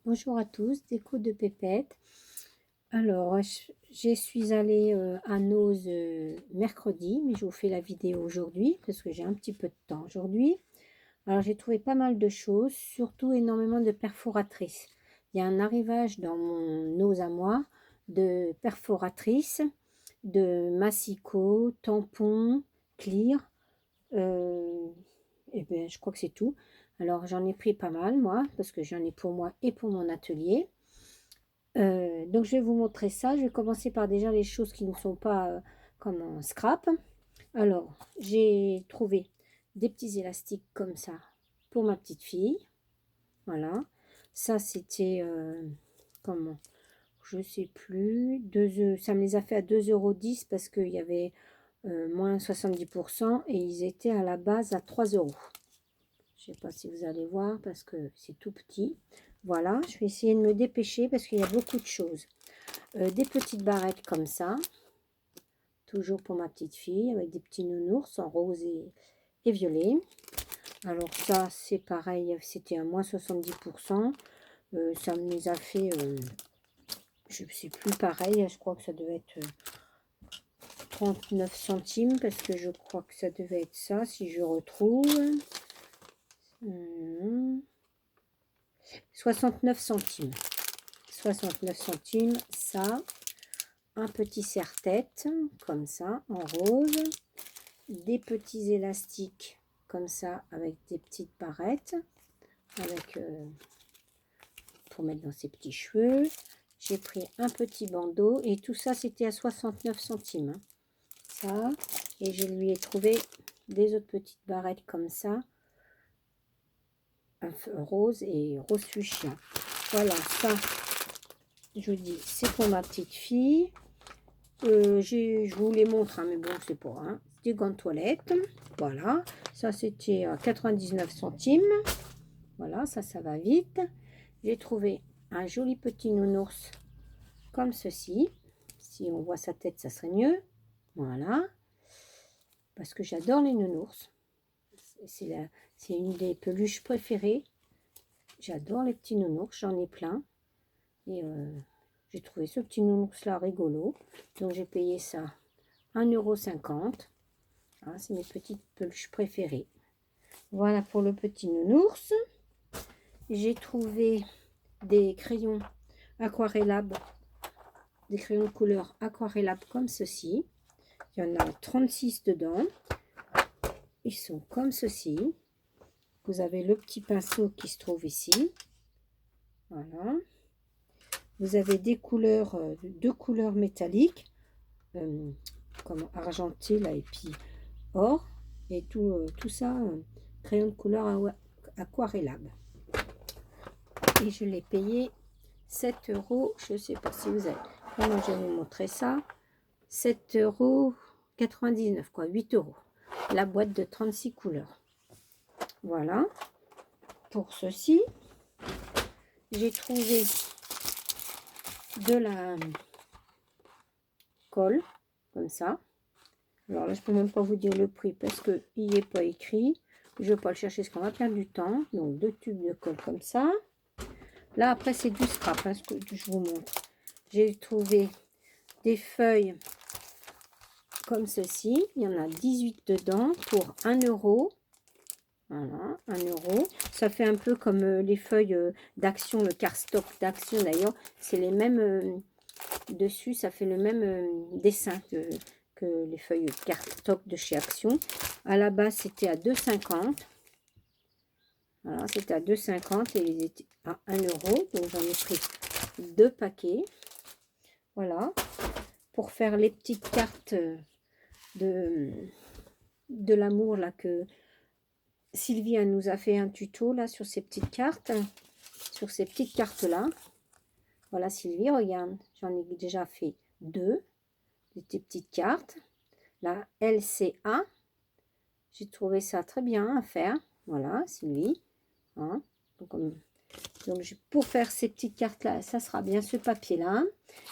Bonjour à tous, déco de Pépette. Alors, je suis allée à Nose mercredi, mais je vous fais la vidéo aujourd'hui parce que j'ai un petit peu de temps aujourd'hui. Alors, j'ai trouvé pas mal de choses, surtout énormément de perforatrices. Il y a un arrivage dans mon Nose à moi de perforatrices, de massicot, tampons, clear. Euh, et bien, je crois que c'est tout. Alors, j'en ai pris pas mal, moi, parce que j'en ai pour moi et pour mon atelier. Donc je vais vous montrer ça. Je vais commencer par déjà les choses qui ne sont pas comme un scrap. Alors, j'ai trouvé des petits élastiques comme ça pour ma petite fille. Voilà. Ça, c'était, comment? Je sais plus. Ça me les a fait à 2,10 € parce qu'il y avait moins 70% et ils étaient à la base à 3 €. Je ne sais pas si vous allez voir parce que c'est tout petit. Voilà, je vais essayer de me dépêcher parce qu'il y a beaucoup de choses. Des petites barrettes comme ça, toujours pour ma petite fille, avec des petits nounours en rose et violet. Alors ça, c'est pareil, c'était à moins 70%. Ça me les a fait, je ne sais plus, pareil, je crois que ça devait être 39 centimes, parce que je crois que ça devait être ça, si je retrouve. 69 centimes. 69 centimes, ça. Un petit serre-tête, comme ça, en rose. Des petits élastiques, comme ça, avec des petites barrettes, avec, pour mettre dans ses petits cheveux. J'ai pris un petit bandeau, et tout ça, c'était à 69 centimes. Hein. Ça, et je lui ai trouvé des autres petites barrettes comme ça, un rose et rose fuchsia. Voilà, ça, je vous dis, c'est pour ma petite fille. Je vous les montre, hein, mais bon, c'est pas. Hein. Des gants de toilette. Voilà. Ça, c'était à 99 centimes. Voilà, ça va vite. J'ai trouvé un joli petit nounours comme ceci. Si on voit sa tête, ça serait mieux. Voilà. Parce que j'adore les nounours. C'est une des peluches préférées. J'adore les petits nounours. J'en ai plein. Et j'ai trouvé ce petit nounours là rigolo. Donc j'ai payé ça 1,50 €. Ah, c'est mes petites peluches préférées. Voilà pour le petit nounours. J'ai trouvé des crayons aquarellables, des crayons de couleur aquarellables comme ceci. Il y en a 36 dedans. Ils sont comme ceci. Vous avez le petit pinceau qui se trouve ici. Voilà. Vous avez des couleurs, deux couleurs métalliques, comme argenté là et puis or. Et tout ça, crayon de couleur aquarellable. Et je l'ai payé 7 €. Je ne sais pas si vous avez. Comment je vais vous montrer ça. 7,99 €, quoi, 8 €. La boîte de 36 couleurs. Voilà. Pour ceci, j'ai trouvé de la colle, comme ça. Alors là, je peux même pas vous dire le prix parce qu'il n'y est pas écrit. Je ne vais pas le chercher parce qu'on va perdre du temps. Donc, deux tubes de colle comme ça. Là, après, c'est du scrap, hein, ce que je vous montre. J'ai trouvé des feuilles comme ceci. Il y en a 18 dedans pour 1 €. Voilà, 1 €. Ça fait un peu comme les feuilles d'Action, le cardstock d'Action d'ailleurs. C'est les mêmes dessus, ça fait le même dessin que les feuilles cardstock de chez Action. À la base, c'était à 2,50 €. Voilà, c'était à 2,50 € et ils étaient à 1 €. Donc j'en ai pris 2 paquets. Voilà, pour faire les petites cartes de l'amour là que Sylvie elle nous a fait un tuto là sur ces petites cartes, là. Voilà Sylvie, regarde, j'en ai déjà fait 2 de tes petites cartes. La LCA, j'ai trouvé ça très bien à faire. Voilà Sylvie. Hein. Donc, pour faire ces petites cartes là, ça sera bien ce papier là.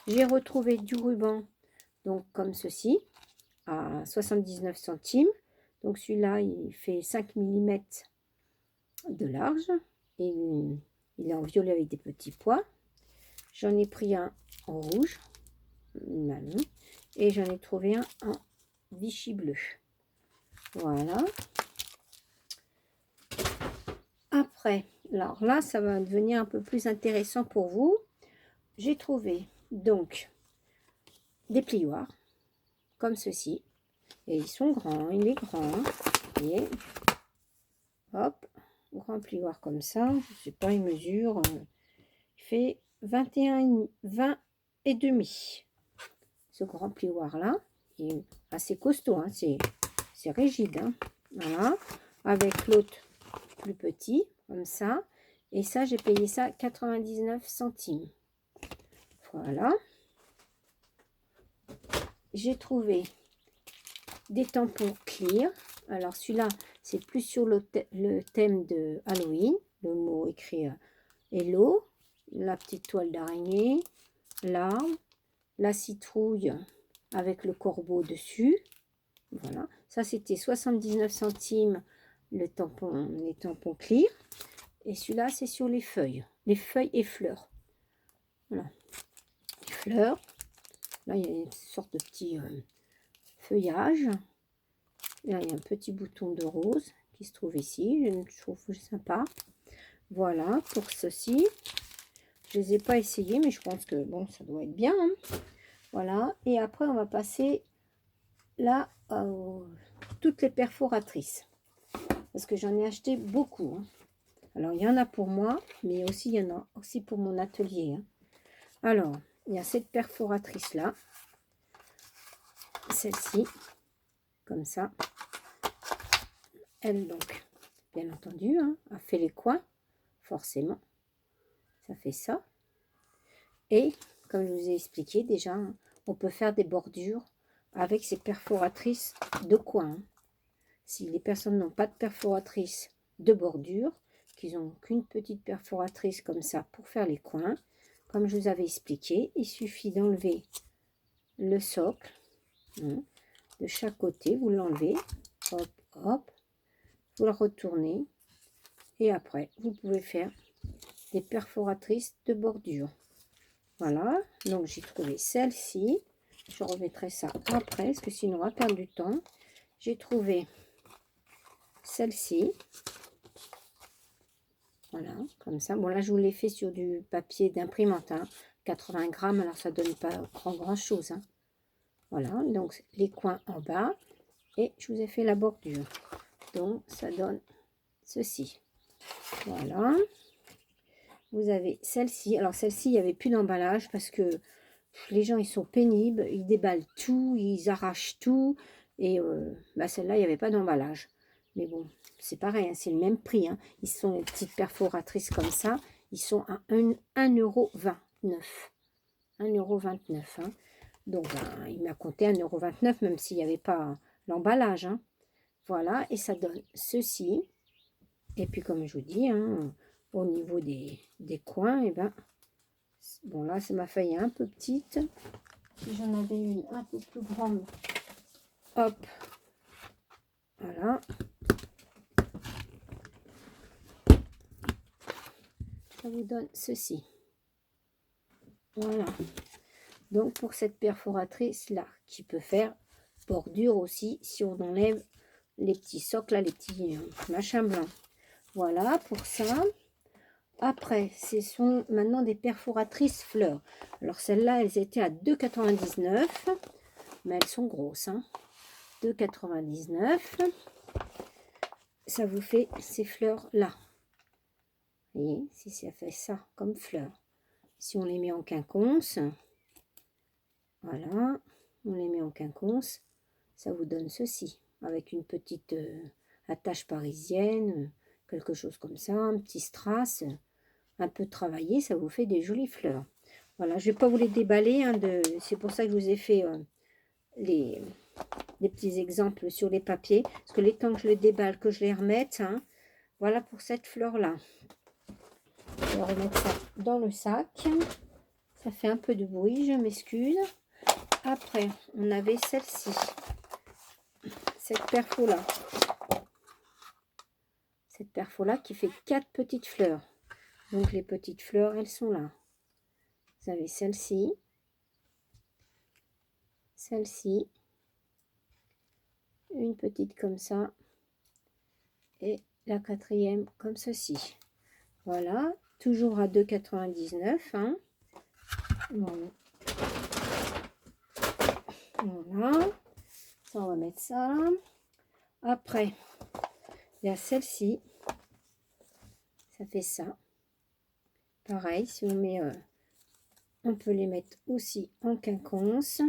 J'ai retrouvé du ruban, donc comme ceci, à 79 centimes. Donc celui-là, il fait 5 mm de large et Il est en violet avec des petits pois. J'en ai pris un en rouge, et j'en ai trouvé un en Vichy bleu. Voilà. Après, alors là, ça va devenir un peu plus intéressant pour vous. J'ai trouvé donc des plioirs comme ceci. Et ils sont grands, il est grand. Et hop, grand plioir comme ça. Je sais pas, il mesure. Il fait 20 et demi. Ce grand plioir là, il est assez costaud, hein, c'est rigide. Hein. Voilà. Avec l'autre plus petit, comme ça. Et ça, j'ai payé ça 99 centimes. Voilà. J'ai trouvé des tampons clear. Alors celui-là, c'est plus sur le thème de Halloween. Le mot écrit Hello. La petite toile d'araignée. L'arbre. La citrouille avec le corbeau dessus. Voilà. Ça, c'était 79 centimes les tampons clear. Et celui-là, c'est sur les feuilles et fleurs. Voilà. Les fleurs. Là, il y a une sorte de petit feuillage. Là, il y a un petit bouton de rose qui se trouve ici. Je trouve sympa. Voilà, pour ceci. Je ne les ai pas essayés, mais je pense que bon, ça doit être bien. Hein. Voilà. Et après, on va passer là toutes les perforatrices. Parce que j'en ai acheté beaucoup. Hein. Alors, il y en a pour moi, mais aussi il y en a aussi pour mon atelier. Hein. Alors, il y a cette perforatrice-là. Celle-ci. Comme ça. Elle, donc, bien entendu, hein, a fait les coins. Forcément. Ça fait ça. Et, comme je vous ai expliqué déjà, hein, on peut faire des bordures avec ces perforatrices de coin. Hein. Si les personnes n'ont pas de perforatrice de bordure, qu'ils n'ont qu'une petite perforatrice comme ça pour faire les coins, comme je vous avais expliqué, il suffit d'enlever le socle hein, de chaque côté, vous l'enlevez, hop, hop, vous le retournez et après vous pouvez faire des perforatrices de bordure. Voilà, donc j'ai trouvé celle-ci, je remettrai ça après parce que sinon on va perdre du temps. J'ai trouvé celle-ci. Voilà, comme ça. Bon, là, je vous l'ai fait sur du papier d'imprimante. Hein, 80 grammes, alors ça donne pas grand chose. Hein. Voilà, donc les coins en bas. Et je vous ai fait la bordure. Donc, ça donne ceci. Voilà. Vous avez celle-ci. Alors, celle-ci, il n'y avait plus d'emballage parce que les gens, ils sont pénibles. Ils déballent tout, ils arrachent tout. Et bah, celle-là, il n'y avait pas d'emballage. Mais bon, c'est pareil, hein, c'est le même prix. Hein. Ils sont les petites perforatrices comme ça. Ils sont à 1,29 €. 1,29 €. Hein. Donc, ben, il m'a compté 1,29 €, même s'il n'y avait pas l'emballage. Hein. Voilà, et ça donne ceci. Et puis, comme je vous dis, hein, au niveau des coins, et ben, bon, là, c'est ma feuille un peu petite. Si j'en avais une un peu plus grande, hop, voilà. Ça vous donne ceci. Voilà. Donc, pour cette perforatrice-là, qui peut faire bordure aussi, si on enlève les petits socles, là, les petits machins blancs. Voilà, pour ça. Après, ce sont maintenant des perforatrices fleurs. Alors, celles-là, elles étaient à 2,99 €, mais elles sont grosses. Hein. 2,99 €. Ça vous fait ces fleurs-là. Vous voyez, si ça fait ça comme fleurs. Si on les met en quinconce, voilà, on les met en quinconce, ça vous donne ceci, avec une petite attache parisienne, quelque chose comme ça, un petit strass, un peu travaillé, ça vous fait des jolies fleurs. Voilà, je ne vais pas vous les déballer, hein, c'est pour ça que je vous ai fait des petits exemples sur les papiers, parce que les temps que je les déballe, que je les remette, hein, voilà pour cette fleur-là. Je vais remettre ça dans le sac. Ça fait un peu de bruit, je m'excuse. Après, on avait celle-ci. Cette perfo-là. Cette perfo-là qui fait 4 petites fleurs. Donc les petites fleurs, elles sont là. Vous avez celle-ci, celle-ci, une petite comme ça, et la quatrième comme ceci. Voilà, toujours à 2,99 €. Hein. Voilà. Voilà. Ça, on va mettre ça. Après, il y a celle-ci. Ça fait ça. Pareil, si on met... on peut les mettre aussi en quinconce.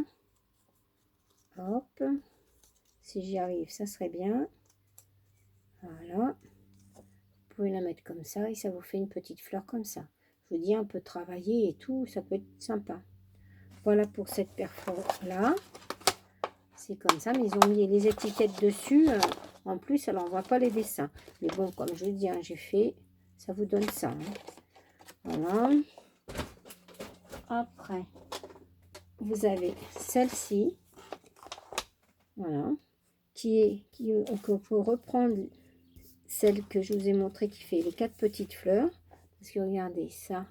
Hop. Si j'y arrive, ça serait bien. Voilà. Vous pouvez la mettre comme ça et ça vous fait une petite fleur comme ça. Je vous dis, un peu travailler et tout, ça peut être sympa. Voilà pour cette perfo-là. C'est comme ça, mais ils ont mis les étiquettes dessus. En plus, alors on voit pas les dessins. Mais bon, comme je vous dis, hein, j'ai fait, ça vous donne ça. Hein. Voilà. Après, vous avez celle-ci. Voilà. On peut reprendre celle que je vous ai montré qui fait les 4 petites fleurs. Parce que regardez ça,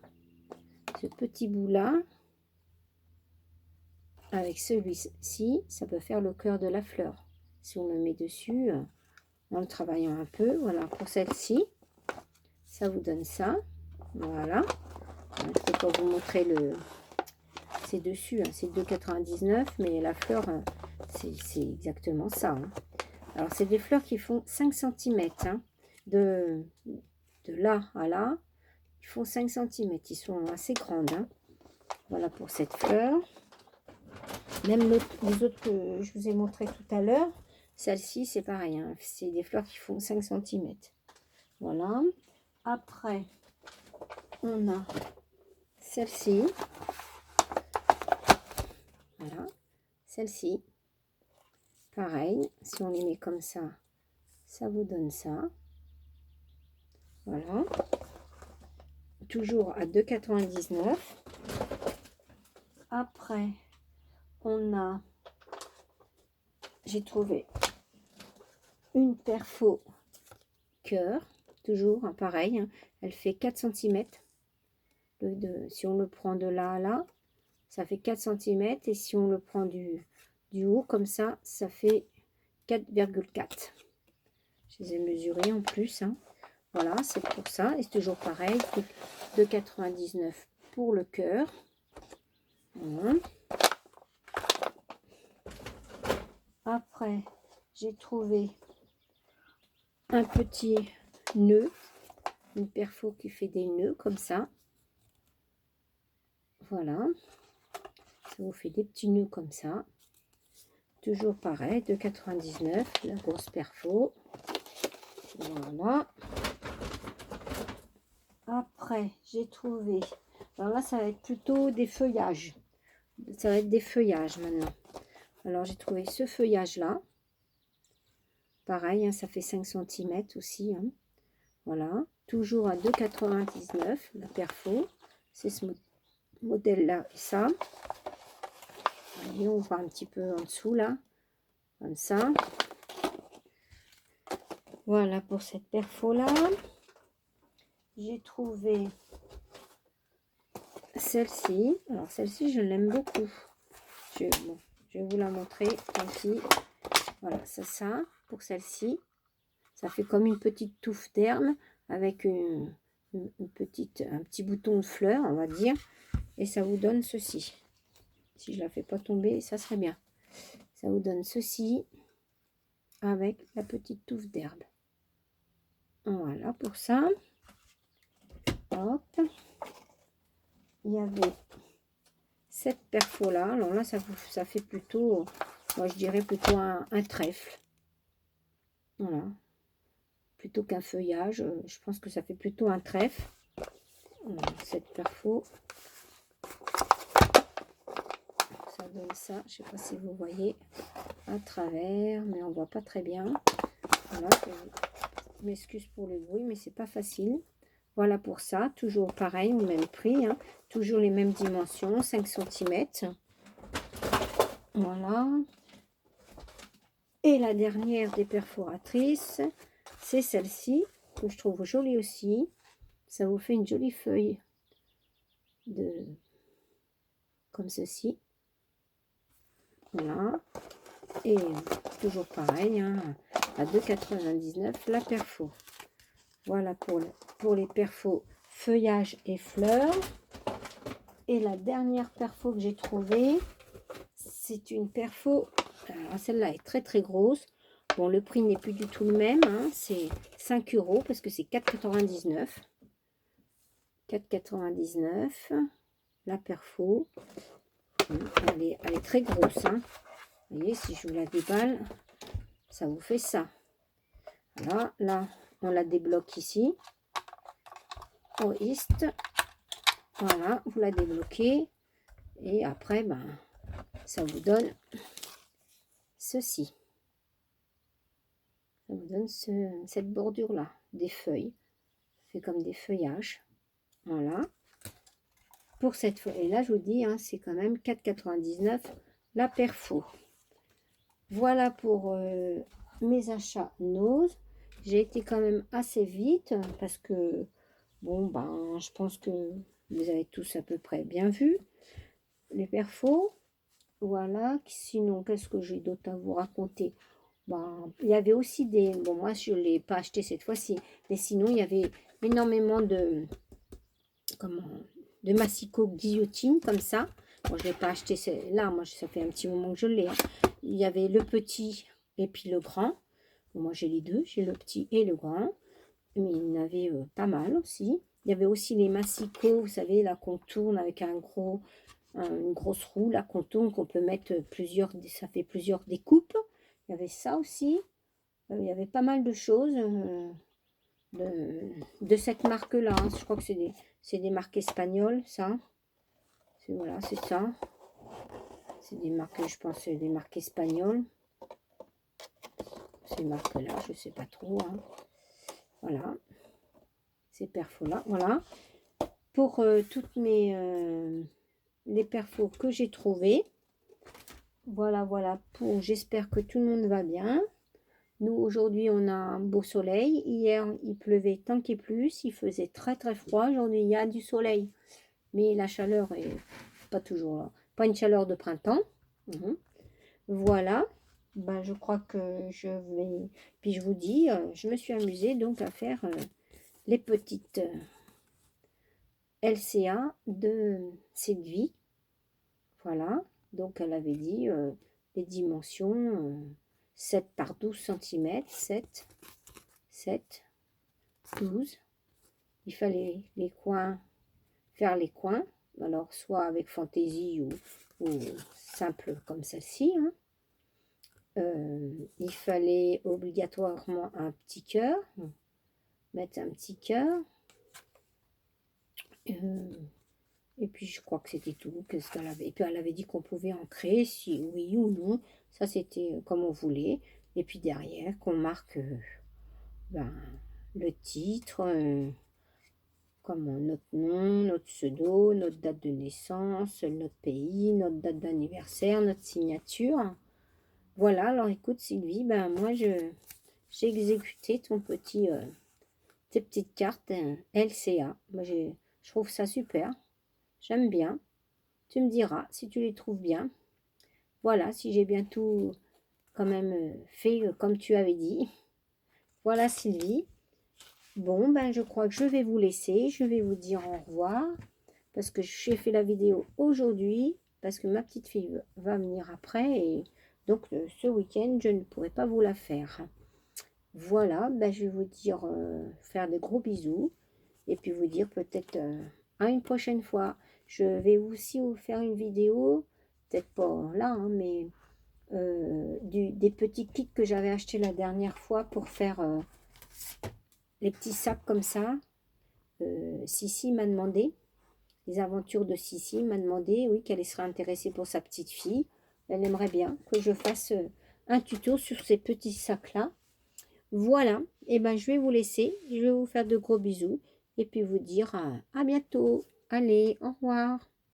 ce petit bout là, avec celui-ci, ça peut faire le cœur de la fleur. Si on le met dessus, en le travaillant un peu, voilà, pour celle-ci, ça vous donne ça. Voilà. Je ne peux pas vous montrer le... C'est dessus, hein, c'est 2,99 €, mais la fleur, c'est exactement ça. Hein. Alors, c'est des fleurs qui font 5 cm. Hein, de là à là, ils font 5 cm. Ils sont assez grandes. Hein. Voilà pour cette fleur. Même les autres que je vous ai montré tout à l'heure, celle-ci, c'est pareil. Hein. C'est des fleurs qui font 5 cm. Voilà. Après, on a celle-ci. Voilà. Celle-ci. Pareil. Si on les met comme ça, ça vous donne ça. Voilà. Toujours à 2,99 €. Après, on a... J'ai trouvé une perfo cœur. Toujours, hein, pareil. Hein, elle fait 4 cm. Si on le prend de là à là, ça fait 4 cm. Et si on le prend du haut, comme ça fait 4,4. Je les ai mesurés en plus. Hein. Voilà, c'est pour ça. Et c'est toujours pareil. 2,99 € pour le cœur. Voilà. Après, j'ai trouvé un petit nœud. Une perfo qui fait des nœuds comme ça. Voilà. Ça vous fait des petits nœuds comme ça. Toujours pareil, 2,99 €, la grosse perfo. Voilà. Après, j'ai trouvé... Alors là, ça va être plutôt des feuillages. Ça va être des feuillages maintenant. Alors, j'ai trouvé ce feuillage-là. Pareil, hein, ça fait 5 cm aussi. Hein. Voilà. Toujours à 2,99 € la perfo. C'est ce modèle-là et ça. Et on voit un petit peu en dessous là. Comme ça. Voilà pour cette perfo-là. J'ai trouvé celle-ci. Alors celle-ci, je l'aime beaucoup. Je vais vous la montrer. Ici. Voilà, c'est ça pour celle-ci. Ça fait comme une petite touffe d'herbe avec un petit bouton de fleur, on va dire. Et ça vous donne ceci. Si je la fais pas tomber, ça serait bien. Ça vous donne ceci avec la petite touffe d'herbe. Voilà pour ça. Hop. Il y avait cette perfo là. Alors là, ça fait plutôt, moi je dirais plutôt un trèfle. Voilà. Plutôt qu'un feuillage. Je pense que ça fait plutôt un trèfle. Voilà, cette perfo. Ça donne ça. Je sais pas si vous voyez à travers, mais on voit pas très bien. Voilà. Je m'excuse pour le bruit, mais c'est pas facile. Voilà pour ça, toujours pareil, au même prix, hein. Toujours les mêmes dimensions, 5 cm. Voilà. Et la dernière des perforatrices, c'est celle-ci, que je trouve jolie aussi. ça vous fait une jolie feuille comme ceci. Voilà. Et toujours pareil, hein, à 2,99 € la perfo. Voilà pour les perfos feuillage et fleurs. Et la dernière perfo que j'ai trouvée, c'est une perfo. Alors celle-là est très très grosse. Bon, le prix n'est plus du tout le même, hein, c'est 5 € parce que c'est 4,99 €. 4,99 € la perfo. Elle est très grosse, hein. Vous voyez, si je vous la déballe, ça vous fait ça. Voilà, là, on la débloque ici. Au East. Voilà, vous la débloquez. Et après, ben, ça vous donne ceci. Ça vous donne cette bordure-là, des feuilles. C'est comme des feuillages. Voilà. Pour cette feuille. Et là, je vous dis, hein, c'est quand même 4,99 € la perfo. Voilà pour mes achats Nose. J'ai été quand même assez vite parce que, bon, ben, je pense que vous avez tous à peu près bien vu les perfos. Voilà. Sinon, qu'est-ce que j'ai d'autre à vous raconter? Ben, il y avait aussi des... Bon, moi, je ne l'ai pas acheté cette fois-ci. Mais sinon, il y avait énormément de... Comment? De massicot guillotine, comme ça. Bon, je ne l'ai pas acheté là. Moi, ça fait un petit moment que je l'ai. Hein. Il y avait le petit et puis le grand. Bon, moi, j'ai les deux. J'ai le petit et le grand. Mais il y en avait pas mal aussi. Il y avait aussi les massicots, vous savez, là, qu'on tourne avec une grosse roue, là, qu'on tourne, qu'on peut mettre plusieurs... Ça fait plusieurs découpes. Il y avait ça aussi. Il y avait pas mal de choses de cette marque-là. Hein. Je crois que c'est des marques espagnoles, ça. Voilà, c'est ça. C'est des marques, je pense, des marques espagnoles. Ces marques-là, je ne sais pas trop. Hein. Voilà. Ces perfos-là. Voilà. Pour toutes les perfos que j'ai trouvées. Voilà, voilà. J'espère que tout le monde va bien. Nous, aujourd'hui, on a un beau soleil. Hier, il pleuvait tant qu'il plus. Il faisait très, très froid. Aujourd'hui, il y a du soleil. Mais la chaleur est pas toujours là. Pas une chaleur de printemps. Voilà. Ben, je crois que je vais... Puis, je vous dis, je me suis amusée donc à faire les petites LCA de Sylvie. Voilà. Donc, elle avait dit les dimensions 7 par 12 cm. 7, 12. Il fallait les coins, faire les coins. Alors, soit avec fantaisie ou simple comme celle-ci. Hein. Il fallait obligatoirement un petit cœur. Mettre un petit cœur. Et puis, je crois que c'était tout. Qu'est-ce qu'elle avait? Et puis, elle avait dit qu'on pouvait en créer, si oui ou non. Ça, c'était comme on voulait. Et puis, derrière, qu'on marque le titre, comme notre nom, notre pseudo, notre date de naissance, notre pays, notre date d'anniversaire, notre signature. Voilà, alors écoute Sylvie, moi j'ai exécuté tes petites cartes LCA. Moi je trouve ça super, j'aime bien. Tu me diras si tu les trouves bien. Voilà, si j'ai bien tout quand même fait comme tu avais dit. Voilà Sylvie. Bon, je crois que je vais vous laisser. Je vais vous dire au revoir. Parce que j'ai fait la vidéo aujourd'hui. Parce que ma petite fille va venir après. Et donc, ce week-end, je ne pourrai pas vous la faire. Voilà, je vais vous dire, faire de gros bisous. Et puis vous dire peut-être à une prochaine fois. Je vais aussi vous faire une vidéo. Peut-être pas là, hein, mais des petits kits que j'avais achetés la dernière fois pour faire... les petits sacs comme ça. Sissi m'a demandé, les aventures de Sissi m'a demandé, oui, qu'elle serait intéressée pour sa petite fille. Elle aimerait bien que je fasse un tuto sur ces petits sacs-là. Voilà, et je vais vous laisser. Je vais vous faire de gros bisous et puis vous dire à bientôt. Allez, au revoir.